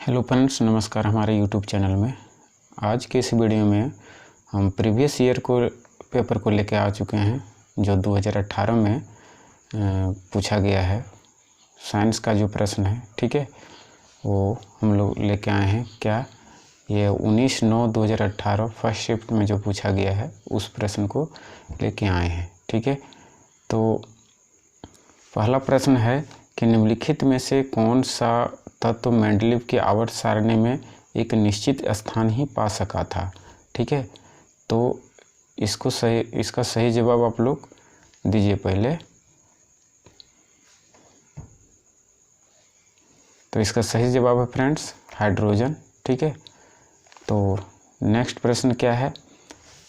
Hello friends, नमस्कार। हमारे YouTube channel में आज के इस वीडियो में हम प्रीवियस ईयर को पेपर को लेकर आ चुके हैं जो 2018 में पूछा गया है। साइंस का जो प्रश्न है, ठीक है, वो हम लोग लेके आए हैं। क्या ये 19/9/2018 फर्स्ट शिफ्ट में जो पूछा गया है उस प्रश्न को लेके आए हैं, ठीक है। तो पहला प्रश्न है कि निम्नलिखित में से कौन सा तत्व मेंडलीव की आवर्त सारणी में एक निश्चित स्थान ही पा सका था, ठीक है। तो इसका सही जवाब आप लोग दीजिए पहले। तो इसका सही जवाब है फ्रेंड्स हाइड्रोजन, ठीक है। तो नेक्स्ट प्रश्न क्या है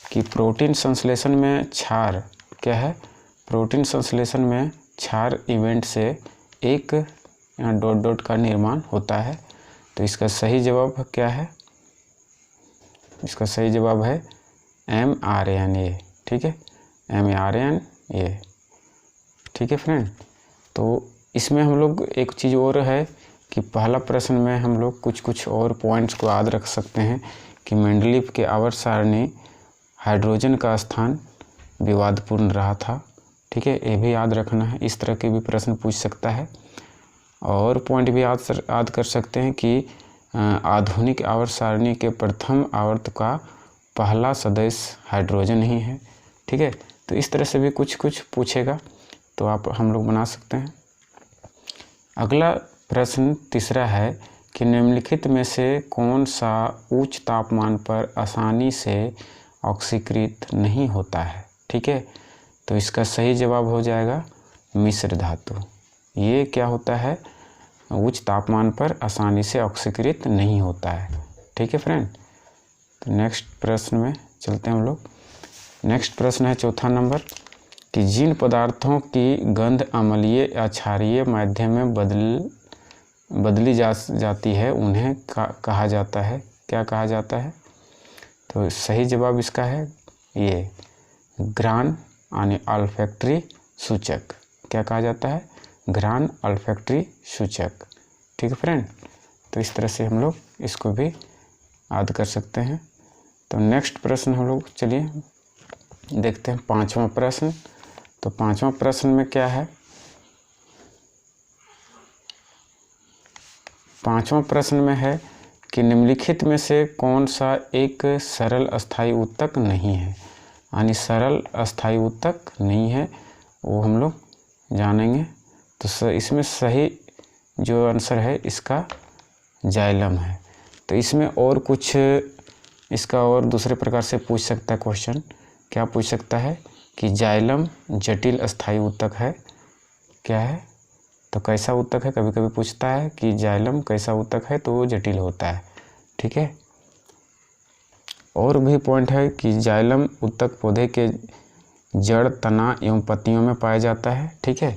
कि प्रोटीन संश्लेषण में क्षार क्या है। प्रोटीन संश्लेषण में क्षार इवेंट से एक यहाँ डॉट डॉट का निर्माण होता है। तो इसका सही जवाब क्या है? इसका सही जवाब है mRNA, ठीक है, mRNA, ठीक है फ्रेंड। तो इसमें हम लोग एक चीज़ और है कि पहला प्रश्न में हम लोग कुछ और पॉइंट्स को याद रख सकते हैं कि मेंडलीव के आवर्त सारणी हाइड्रोजन का स्थान विवादपूर्ण रहा था, ठीक है, ये भी याद रखना है। इस तरह के भी प्रश्न पूछ सकता है। और पॉइंट भी याद कर सकते हैं कि आधुनिक आवर्त सारणी के प्रथम आवर्त का पहला सदस्य हाइड्रोजन ही है, ठीक है। तो इस तरह से भी कुछ पूछेगा तो हम लोग बना सकते हैं। अगला प्रश्न तीसरा है कि निम्नलिखित में से कौन सा उच्च तापमान पर आसानी से ऑक्सीकृत नहीं होता है, ठीक है। तो इसका सही जवाब हो जाएगा मिश्र धातु। ये क्या होता है? उच्च तापमान पर आसानी से ऑक्सीकृत नहीं होता है, ठीक है फ्रेंड। तो नेक्स्ट प्रश्न में चलते हैं हम लोग। नेक्स्ट प्रश्न है चौथा नंबर कि जिन पदार्थों की गंध अम्लीय या क्षारीय माध्यम में बदली जाती है उन्हें कहा जाता है, क्या कहा जाता है? तो सही जवाब इसका है ये घ्राण यानी ऑल्फैक्टरी सूचक। क्या कहा जाता है? घ्राण ऑल्फैक्टरी सूचक, ठीक है फ्रेंड। तो इस तरह से हम लोग इसको भी याद कर सकते हैं। तो नेक्स्ट प्रश्न हम लोग चलिए देखते हैं पांचवा प्रश्न। तो पांचवा प्रश्न में क्या है? पांचवा प्रश्न में है कि निम्नलिखित में से कौन सा एक सरल अस्थायी ऊतक नहीं है, यानी सरल अस्थायी ऊतक नहीं है, वो हम लोग जानेंगे। तो इसमें सही जो आंसर है इसका जाइलम है। तो इसमें और कुछ इसका और दूसरे प्रकार से पूछ सकता है क्वेश्चन। क्या पूछ सकता है कि जाइलम जटिल अस्थायी ऊतक है, क्या है? तो कैसा ऊतक है, कभी कभी पूछता है कि जाइलम कैसा ऊतक है, तो वो जटिल होता है, ठीक है। और भी पॉइंट है कि जाइलम ऊतक पौधे के जड़, तना एवं पत्तियों में पाया जाता है, ठीक है।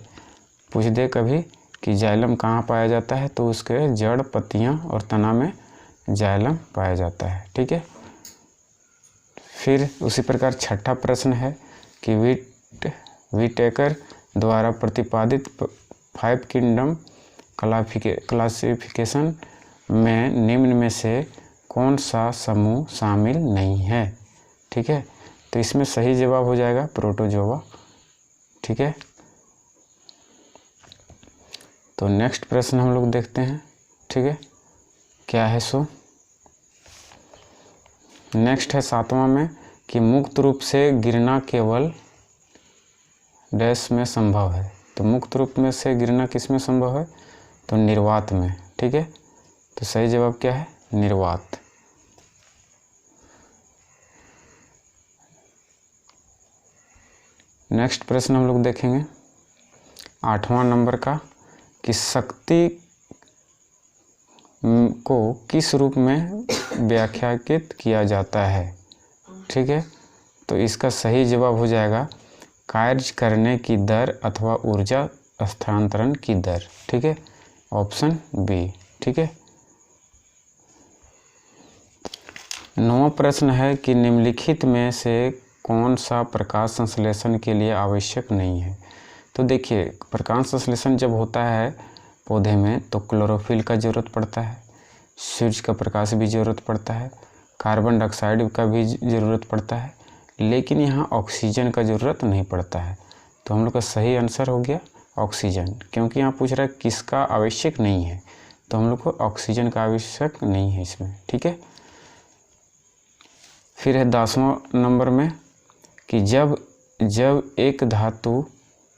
पूछ दे कभी कि जाइलम कहाँ पाया जाता है, तो उसके जड़, पत्तियाँ और तना में जाइलम पाया जाता है, ठीक है। फिर उसी प्रकार छठा प्रश्न है कि व्हिटेकर द्वारा प्रतिपादित 5 किंगडम क्लासिफिकेशन में निम्न में से कौन सा समूह शामिल नहीं है, ठीक है। तो इसमें सही जवाब हो जाएगा प्रोटोजोआ, ठीक है। तो नेक्स्ट प्रश्न हम लोग देखते हैं, ठीक है, क्या है सो नेक्स्ट है सातवां में कि मुक्त रूप से गिरना केवल डैश में संभव है। तो मुक्त रूप में से गिरना किस में संभव है? तो निर्वात में, ठीक है। तो सही जवाब क्या है? निर्वात। नेक्स्ट प्रश्न हम लोग देखेंगे 8वां नंबर का कि शक्ति को किस रूप में व्याख्यायित किया जाता है, ठीक है। तो इसका सही जवाब हो जाएगा कार्य करने की दर अथवा ऊर्जा स्थानांतरण की दर, ठीक है, ऑप्शन बी, ठीक है। 9वां प्रश्न है कि निम्नलिखित में से कौन सा प्रकाश संश्लेषण के लिए आवश्यक नहीं है। तो देखिए प्रकाश संश्लेषण जब होता है पौधे में तो क्लोरोफिल का ज़रूरत पड़ता है, सूर्य का प्रकाश भी ज़रूरत पड़ता है, कार्बन डाइऑक्साइड का भी ज़रूरत पड़ता है, लेकिन यहाँ ऑक्सीजन का ज़रूरत नहीं पड़ता है। तो हम लोग का सही आंसर हो गया ऑक्सीजन, क्योंकि यहाँ पूछ रहा है किसका आवश्यक नहीं है, तो हम लोग को ऑक्सीजन का आवश्यक नहीं है इसमें। ठीक है। फिर है 10वां नंबर में कि जब एक धातु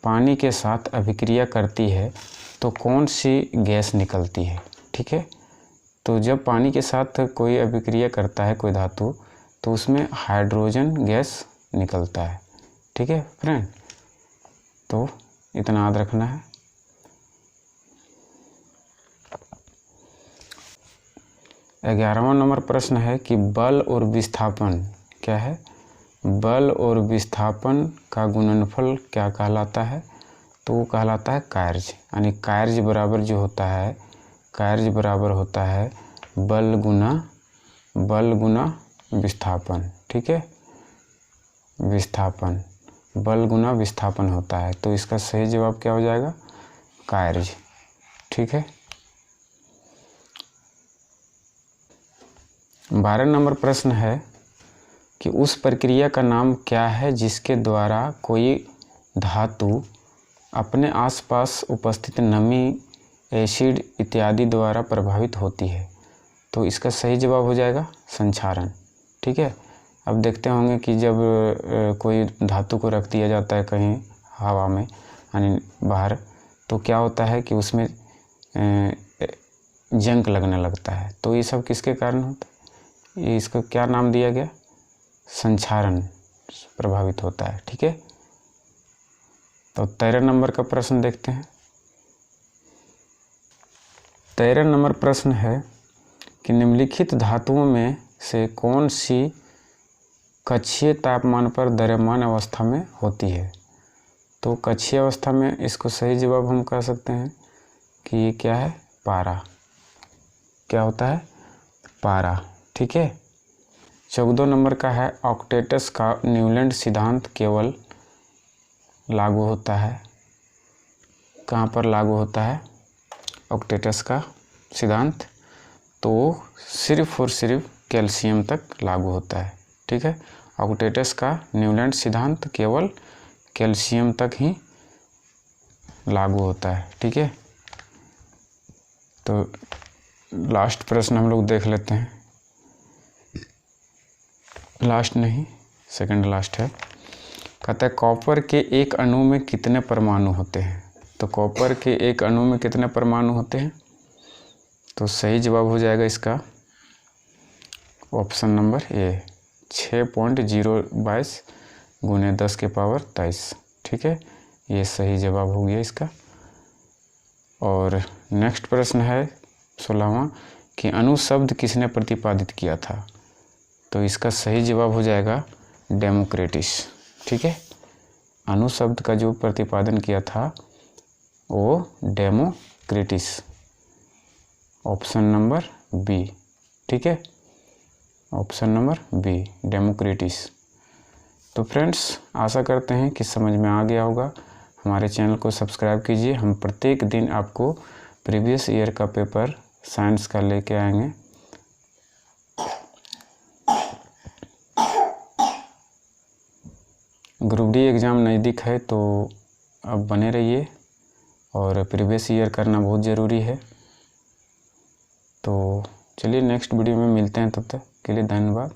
पानी के साथ अभिक्रिया करती है तो कौन सी गैस निकलती है। ठीक है। तो जब पानी के साथ कोई अभिक्रिया करता है कोई धातु, तो उसमें हाइड्रोजन गैस निकलता है। ठीक है फ्रेंड, तो इतना याद रखना है। ग्यारहवां नंबर प्रश्न है कि बल और विस्थापन क्या है। बल और विस्थापन का गुणनफल क्या कहलाता है। तो वो कहलाता है कार्य, यानी कार्य बराबर जो होता है, कार्य बराबर होता है बल गुना विस्थापन। ठीक है, विस्थापन, बल गुना विस्थापन होता है। तो इसका सही जवाब क्या हो जाएगा, कार्य। ठीक है। 12 नंबर प्रश्न है कि उस प्रक्रिया का नाम क्या है जिसके द्वारा कोई धातु अपने आसपास उपस्थित नमी, एसिड इत्यादि द्वारा प्रभावित होती है। तो इसका सही जवाब हो जाएगा संक्षारण। ठीक है। अब देखते होंगे कि जब कोई धातु को रख दिया जाता है कहीं हवा में, यानी बाहर, तो क्या होता है कि उसमें जंग लगने लगता है। तो ये सब किसके कारण होता है, ये इसको क्या नाम दिया गया, संक्षारण प्रभावित होता है। ठीक है। तो 13 नंबर का प्रश्न देखते हैं। 13 नंबर प्रश्न है कि निम्नलिखित धातुओं में से कौन सी कक्षीय तापमान पर द्रव्यमान अवस्था में होती है। तो कक्षीय अवस्था में इसको सही जवाब हम कह सकते हैं कि ये क्या है, पारा। क्या होता है, पारा। ठीक है। 14 नंबर का है ऑक्टेटस का न्यूलैंड सिद्धांत केवल लागू होता है, कहाँ पर लागू होता है ऑक्टेटस का सिद्धांत, तो सिर्फ और सिर्फ कैल्शियम तक लागू होता है। ठीक है। ऑक्टेटस का न्यूलैंड सिद्धांत केवल कैल्शियम तक ही लागू होता है। ठीक है। तो लास्ट प्रश्न हम लोग देख लेते हैं, लास्ट नहीं सेकंड लास्ट है। कहता है कॉपर के एक अणु में कितने परमाणु होते हैं। तो कॉपर के एक अणु में कितने परमाणु होते हैं। तो सही जवाब हो जाएगा इसका ऑप्शन नंबर ए, 6.022 गुने 10 के पावर 23। ठीक है, ये सही जवाब हो गया इसका। और नेक्स्ट प्रश्न है 16वां कि अणु शब्द किसने प्रतिपादित किया था। तो इसका सही जवाब हो जाएगा डेमोक्रिटस। ठीक है, अणु शब्द का जो प्रतिपादन किया था वो डेमोक्रिटस, ऑप्शन नंबर बी। ठीक है, ऑप्शन नंबर बी डेमोक्रिटस। तो फ्रेंड्स आशा करते हैं कि समझ में आ गया होगा। हमारे चैनल को सब्सक्राइब कीजिए, हम प्रत्येक दिन आपको प्रीवियस ईयर का पेपर साइंस का लेके आएंगे। ग्रुप डी एग्ज़ाम नज़दीक है तो अब बने रहिए और प्रीवियस ईयर करना बहुत ज़रूरी है। तो चलिए नेक्स्ट वीडियो में मिलते हैं, तब तक के लिए धन्यवाद।